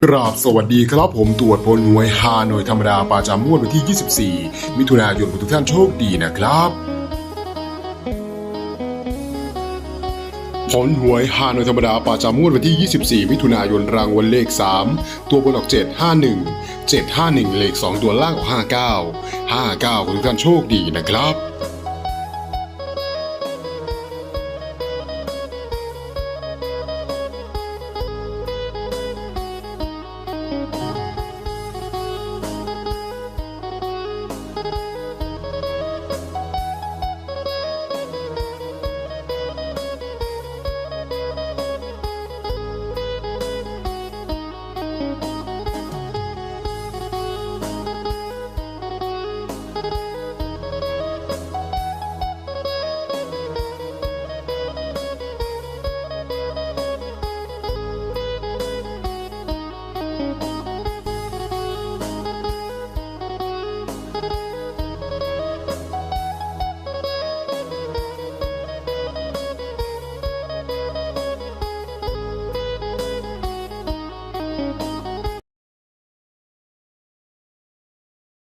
กราบสวัสดีครับผมตรวจผลหวยฮานอยธรรมดาประจำงวดวันที่ 24 มิถุนายนทุกท่านโชคดีนะครับผลหวยฮานอยธรรมดาประจำงวดวันที่ 24 มิถุนายนรางวัลเลข 3 ตัวบนออก 751 751 เลข 2 ตัวล่างออก 59 59ทุกท่านโชคดีนะครับ